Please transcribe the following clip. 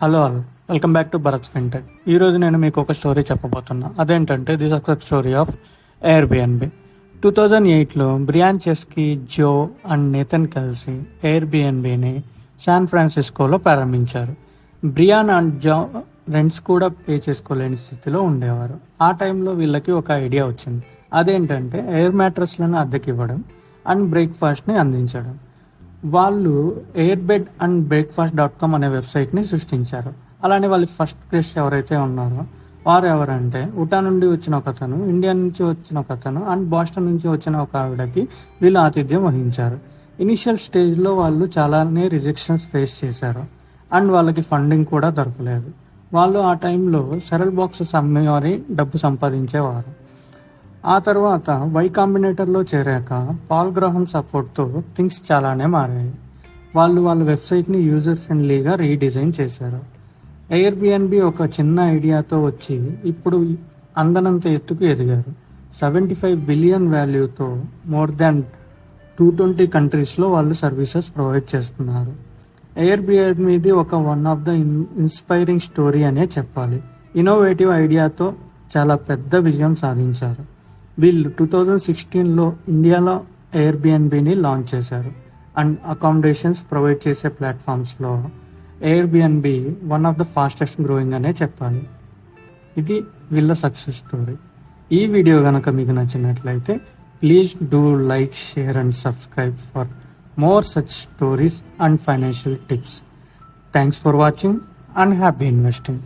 Hello all, welcome back to Bharat fintech. ఈరోజు నేను మీకు ఒక స్టోరీ చెప్పబోతున్నా. అదేంటంటే the success story of Airbnb. 2008లో Brian Chesky, Joe and Nathan కలిసి ఎయిర్బిఎన్బిని శాన్ ఫ్రాన్సిస్కోలో ప్రారంభించారు. బ్రియాన్ అండ్ జో రెంట్స్ కూడా పే చేసుకోలేని స్థితిలో ఉండేవారు. ఆ టైంలో వీళ్ళకి ఒక ఐడియా వచ్చింది. అదేంటంటే ఎయిర్ మ్యాట్రస్లను అద్దెకి ఇవ్వడం అండ్ బ్రేక్ఫాస్ట్ని అందించడం. వాళ్ళు ఎయిర్బెడ్ అండ్ breakfast.com అనే వెబ్సైట్ని సృష్టించారు. అలానే వాళ్ళ ఫస్ట్ గెస్ట్ ఎవరైతే ఉన్నారో వారు ఎవరంటే ఉటా నుండి వచ్చిన ఒకతను, ఇండియా నుంచి వచ్చిన ఒకతను అండ్ బాస్టన్ నుంచి వచ్చిన ఒక ఆవిడకి వీళ్ళు ఆతిథ్యం వహించారు. ఇనిషియల్ స్టేజ్లో వాళ్ళు చాలానే రిజెక్షన్స్ ఫేస్ చేశారు అండ్ వాళ్ళకి ఫండింగ్ కూడా దొరకలేదు. వాళ్ళు ఆ టైంలో సెరల్ బాక్సెస్ అమ్మేవారి డబ్బు సంపాదించేవారు. ఆ తర్వాత వై కాంబినేటర్లో చేరాక పాల్ గ్రహం సపోర్ట్తో థింగ్స్ చాలానే మారాయి. వాళ్ళ వెబ్సైట్ని యూజర్ ఫ్రెండ్లీగా రీడిజైన్ చేశారు. ఎయిర్బిఎన్బి ఒక చిన్న ఐడియాతో వచ్చి ఇప్పుడు అందనంత ఎత్తుకు ఎదిగారు. 75 బిలియన్ వాల్యూతో మోర్ దాన్ 220 కంట్రీస్లో వాళ్ళు సర్వీసెస్ ప్రొవైడ్ చేస్తున్నారు. ఎయిర్బిఎన్బిది ఒక one of the inspiring story అనే చెప్పాలి. ఇన్నోవేటివ్ ఐడియాతో చాలా పెద్ద విజయం సాధించారు. వీళ్ళు 2016లో ఇండియాలో ఎయిర్బిఎన్బిని లాంచ్ చేశారు అండ్ అకామిడేషన్స్ ప్రొవైడ్ చేసే ప్లాట్ఫామ్స్లో Airbnb one of the fastest growing అనే చెప్పాలి. ఇది వీళ్ళ సక్సెస్ స్టోరీ. ఈ వీడియో కనుక మీకు నచ్చినట్లయితే please do like, share and subscribe for more such stories and financial tips. Thanks for watching and happy investing.